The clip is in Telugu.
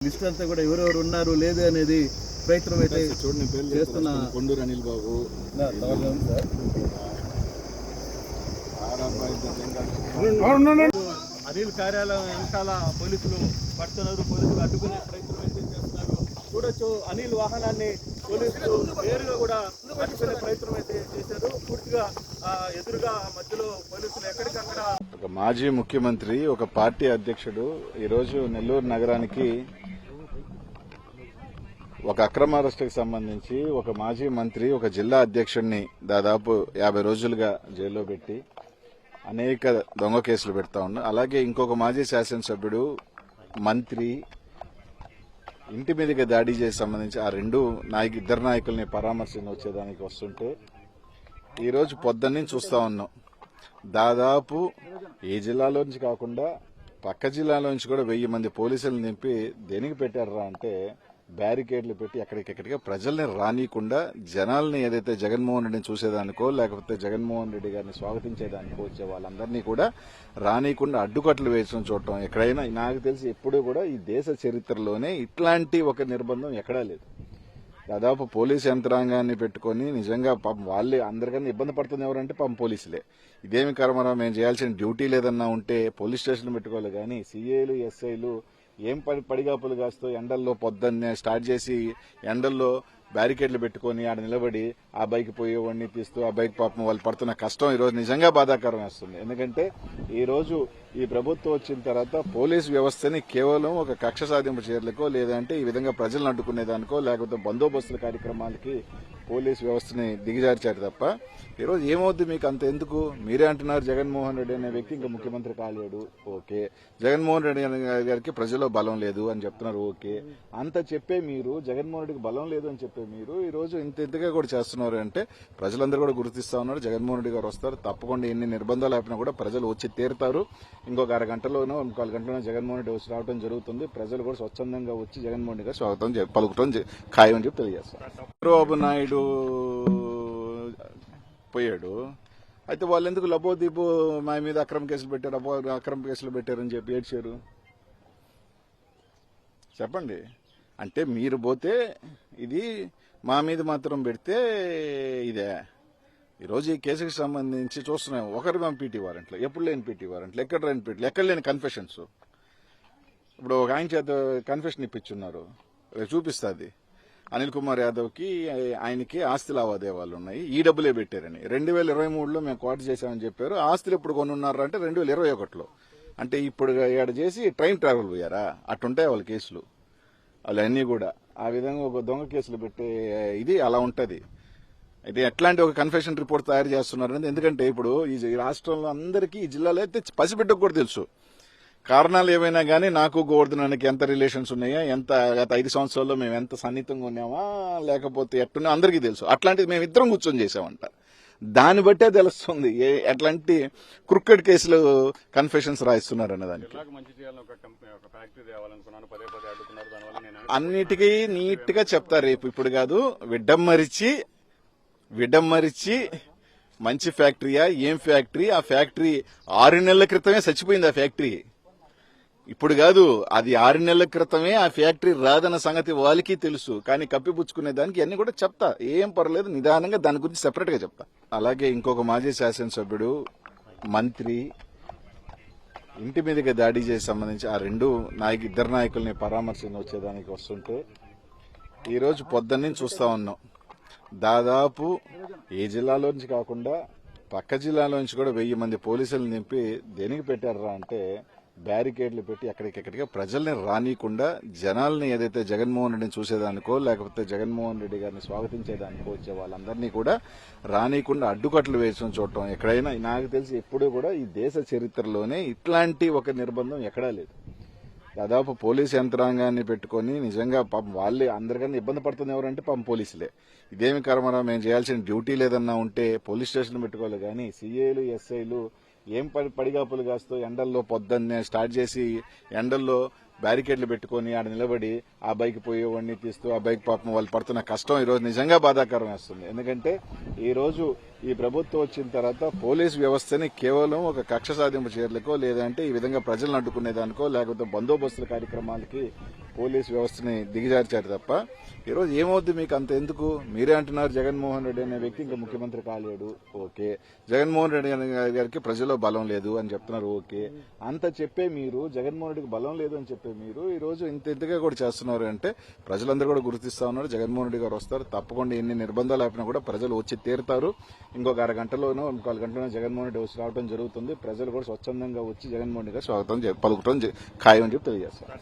లిస్ట్ అంతా కూడా ఎవరెవరు ఉన్నారు లేదు అనేది ప్రయత్నం అయితే చేస్తున్నా. కొండూరు అనిల్ బాబు, అనిల్ కార్యాలయం వెనకాల పోలీసులు పడుతున్నారు. పోలీసులు అడ్డుకునే ప్రయత్నం అయితే చేస్తున్నారు. చూడొచ్చు, అనిల్ వాహనాన్ని పోలీసులు నేరుగా కూడా అడ్డుకునే ప్రయత్నం అయితే చేశారు. పూర్తిగా ఎదురుగా మధ్యలో పోలీసులు ఎక్కడికక్కడ. ఒక మాజీ ముఖ్యమంత్రి, ఒక పార్టీ అధ్యక్షుడు ఈరోజు నెల్లూరు నగరానికి ఒక అక్రమ అరెస్టుకు సంబంధించి ఒక మాజీ మంత్రి, ఒక జిల్లా అధ్యక్షుడిని దాదాపు 50 రోజులుగా జైల్లో పెట్టి అనేక దొంగ కేసులు పెడతా ఉన్నారు. అలాగే ఇంకొక మాజీ శాసనసభ్యుడు, మంత్రి ఇంటి మీదకి దాడి చేసి సంబంధించి ఆ ఇద్దరు నాయకుల్ని పరామర్శించి వచ్చేదానికి వస్తుంటే ఈరోజు పొద్దున్నే చూస్తా ఉన్నాం. దాదాపు ఏ జిల్లాలో నుంచి కాకుండా పక్క జిల్లాలో నుంచి కూడా 1000 మంది పోలీసులను నింపి దేనికి పెట్టారా అంటే బ్యారికేడ్లు పెట్టి ఎక్కడికెక్కడిగా ప్రజల్ని రానియకుండా, జనాల్ని ఏదైతే జగన్మోహన్ రెడ్డిని చూసేదానికో లేకపోతే జగన్మోహన్ రెడ్డి గారిని స్వాగతించేదానికో వచ్చే వాళ్ళందరినీ కూడా రానియకుండా అడ్డుకట్లు వేసిన చూడటం ఎక్కడైనా నాకు తెలిసి ఎప్పుడూ కూడా ఈ దేశ చరిత్రలోనే ఇట్లాంటి ఒక నిర్బంధం ఎక్కడా లేదు. దాదాపు పోలీసు యంత్రాంగాన్ని పెట్టుకుని నిజంగా పాపం వాళ్ళే అందరికన్నా ఇబ్బంది పడుతుంది ఎవరంటే పాపం పోలీసులే. ఇదేమి కర్మరా, మేము చేయాల్సిన డ్యూటీ లేదన్నా ఉంటే పోలీస్ స్టేషన్ పెట్టుకోవాలి కానీ సీఏలు ఎస్ఐలు ఏం పడిగాపులు కాస్తూ ఎండల్లో పొద్దున్నే స్టార్ట్ చేసి ఎండల్లో బ్యారికేడ్లు పెట్టుకుని ఆడ నిలబడి ఆ బైక్ పోయేవాడిని తీస్తూ ఆ బైక్ పాపం వాళ్ళు పడుతున్న కష్టం ఈరోజు నిజంగా బాధాకరం వేస్తుంది. ఎందుకంటే ఈ రోజు ఈ ప్రభుత్వం వచ్చిన తర్వాత పోలీసు వ్యవస్థని కేవలం ఒక కక్ష సాధింపు చర్యలకో లేదంటే ఈ విధంగా ప్రజలను అడ్డుకునేదానికో లేకపోతే బందోబస్తుల కార్యక్రమాలకి పోలీసు వ్యవస్థని దిగజార్చారు తప్ప ఈరోజు ఏమవుద్ది మీకు అంత ఎందుకు? మీరే అంటున్నారు జగన్మోహన్ రెడ్డి అనే వ్యక్తి ఇంకా ముఖ్యమంత్రి కాలేడు, ఓకే. జగన్మోహన్ రెడ్డి గారికి ప్రజల్లో బలం లేదు అని చెప్తున్నారు, ఓకే. అంత చెప్పే మీరు జగన్మోహన్ రెడ్డికి బలం లేదు అని చెప్పే మీరు ఈ రోజు ఇంతగా కూడా చేస్తున్నారు అంటే ప్రజలందరూ కూడా గుర్తిస్తా ఉన్నారు. జగన్మోహన్ రెడ్డి గారు వస్తారు, తప్పకుండా ఎన్ని నిర్బంధాలు ఆపినా కూడా ప్రజలు వచ్చి తీరుతారు. ఇంకొక అరగంటలోనో 4 గంటలోనో జగన్మోహన్ రెడ్డి వచ్చి రావడం జరుగుతుంది. ప్రజలు కూడా స్వచ్ఛందంగా వచ్చి జగన్మోహన్ రెడ్డి గారు స్వాగతం పలుకుతాం ఖాయం అని చెప్పి తెలియజేస్తారు. చంద్రబాబు నాయుడు పోయాడు, అయితే వాళ్ళు ఎందుకు లబోదీపు మా మీద అక్రమ కేసులు పెట్టారని చెప్పి ఏడ్చారు చెప్పండి. అంటే మీరు పోతే ఇది మా మీద మాత్రం పెడితే ఇదే. ఈరోజు ఈ కేసుకి సంబంధించి చూస్తున్నాం, ఒకరి మేము పీటీ వారెంట్లు, ఎప్పుడు లేని పీటీ వారెంట్లు, ఎక్కడ లేని కన్ఫెషన్స్. ఇప్పుడు ఒక ఆయన చేత కన్ఫెషన్ ఇప్పించున్నారు, చూపిస్తుంది. అనిల్ కుమార్ యాదవ్కి ఆయనకి ఆస్తి లావాదేవాలు ఉన్నాయి, ఈ డబ్బులే పెట్టారని. 2023లో మేము కోట చేశామని చెప్పారు. ఆస్తులు ఎప్పుడు కొనున్నారు అంటే 2021లో. అంటే ఇప్పుడు ఏడ చేసి ట్రైన్ ట్రావెల్ పోయారా? అట్టుంటాయి వాళ్ళ కేసులు. వాళ్ళన్నీ కూడా ఆ విధంగా ఒక దొంగ కేసులు పెట్టే ఇది అలా ఉంటది. అయితే ఎట్లాంటి ఒక కన్ఫెషన్ రిపోర్ట్ తయారు చేస్తున్నారనేది, ఎందుకంటే ఇప్పుడు ఈ రాష్ట్రంలో అందరికీ ఈ జిల్లాలో అయితే పసిబిడ్డకు కూడా తెలుసు కారణాలు ఏవైనా కానీ నాకు గోవర్ధనానికి ఎంత రిలేషన్స్ ఉన్నాయా, ఎంత గత 5 సంవత్సరాల్లో మేము ఎంత సన్నిహితంగా ఉన్నామా లేకపోతే ఎట్టున్నా అందరికీ తెలుసు. అట్లాంటిది మేము ఇద్దరం కూర్చొని చేసామంట. దాన్ని బట్టే తెలుస్తుంది ఎట్లాంటి క్రికెట్ కేసులు కన్ఫెషన్స్ రాయిస్తున్నారు అన్నదానికి. అన్నిటికీ నీట్ గా చెప్తారు రేపు, ఇప్పుడు కాదు. విడమ్మరిచి మంచి ఫ్యాక్టరీయా, ఏం ఫ్యాక్టరీ? ఆ ఫ్యాక్టరీ 6 నెలల క్రితమే చచ్చిపోయింది. ఆ ఫ్యాక్టరీ ఇప్పుడు కాదు, అది 6 నెలల క్రితమే ఆ ఫ్యాక్టరీ రాదన్న సంగతి వాళ్ళకి తెలుసు. కానీ కప్పిపుచ్చుకునే దానికి అన్ని కూడా చెప్తా, ఏం పర్లేదు, నిదానంగా దాని గురించి సెపరేట్ గా చెప్తా. అలాగే ఇంకొక మాజీ శాసనసభ్యుడు, మంత్రి ఇంటి మీదకి దాడి చేసి సంబంధించి ఆ ఇద్దరు నాయకుల్ని పరామర్శించి వచ్చేదానికి వస్తుంటే ఈరోజు పొద్దున్నే చూస్తా ఉన్నాం. దాదాపు ఏ జిల్లాలో నుంచి కాకుండా పక్క జిల్లాలో నుంచి కూడా 1000 మంది పోలీసులను నింపి దేనికి పెట్టారా అంటే బ్యారికేడ్లు పెట్టి ఎక్కడికెక్కడిగా ప్రజల్ని రానియకుండా, జనాల్ని ఏదైతే జగన్మోహన్ రెడ్డిని చూసేదానికో లేకపోతే జగన్మోహన్ రెడ్డి గారిని స్వాగతించేదానికో వచ్చే వాళ్ళందరినీ కూడా రానియకుండా అడ్డుకట్లు వేసిన చూడటం ఎక్కడైనా నాకు తెలిసి ఎప్పుడూ కూడా ఈ దేశ చరిత్రలోనే ఇట్లాంటి ఒక నిర్బంధం ఎక్కడా లేదు. దాదాపు పోలీసు యంత్రాంగాన్ని పెట్టుకుని నిజంగా పాపం వాళ్ళే అందరికన్నా ఇబ్బంది పడుతుంది ఎవరంటే పాపం పోలీసులే. ఇదేమి కర్మరా, మేము చేయాల్సిన డ్యూటీ లేదన్నా ఉంటే పోలీస్ స్టేషన్ పెట్టుకోవాలి కానీ సీఏలు ఎస్ఐలు ఏం పడిగాపులు కాస్తూ ఎండల్లో పొద్దున్నే స్టార్ట్ చేసి ఎండల్లో బ్యారికేడ్లు పెట్టుకుని ఆడ నిలబడి ఆ బైక్ పోయేవాడిని తీస్తూ ఆ బైక్ పాపం వాళ్ళు పడుతున్న కష్టం ఈరోజు నిజంగా బాధాకరం వేస్తుంది. ఎందుకంటే ఈ రోజు ఈ ప్రభుత్వం వచ్చిన తర్వాత పోలీసు వ్యవస్థని కేవలం ఒక కక్ష సాధింపు చర్యలకో లేదంటే ఈ విధంగా ప్రజలను అడ్డుకునేదానికో లేకపోతే బందోబస్తుల కార్యక్రమాలకి పోలీస్ వ్యవస్థని దిగజార్చారు తప్ప ఈరోజు ఏమవుద్ది మీకు అంత ఎందుకు? మీరే అంటున్నారు జగన్మోహన్ రెడ్డి అనే వ్యక్తి ఇంకా ముఖ్యమంత్రి కాలేడు, ఓకే. జగన్మోహన్ రెడ్డి గారికి ప్రజల్లో బలం లేదు అని చెప్తున్నారు, ఓకే. అంత చెప్పే మీరు జగన్మోహన్ రెడ్డికి బలం లేదు అని చెప్పే మీరు ఈ రోజు ఇంతగా కూడా చేస్తున్నారు అంటే ప్రజలందరూ కూడా గుర్తిస్తా ఉన్నారు. జగన్మోహన్ రెడ్డి గారు వస్తారు తప్పకుండా, ఎన్ని నిర్బంధాలు ఆపినా కూడా ప్రజలు వచ్చి తీరుతారు. ఇంకొక అరగంటలోనో 4 గంటలోనో జగన్మోహన్ రెడ్డి వచ్చి రావడం జరుగుతుంది. ప్రజలు కూడా స్వచ్ఛందంగా వచ్చి జగన్మోహన్ రెడ్డి గారు స్వాగతం పలుకుతాం ఖాయం అని చెప్పి తెలియజేస్తారు.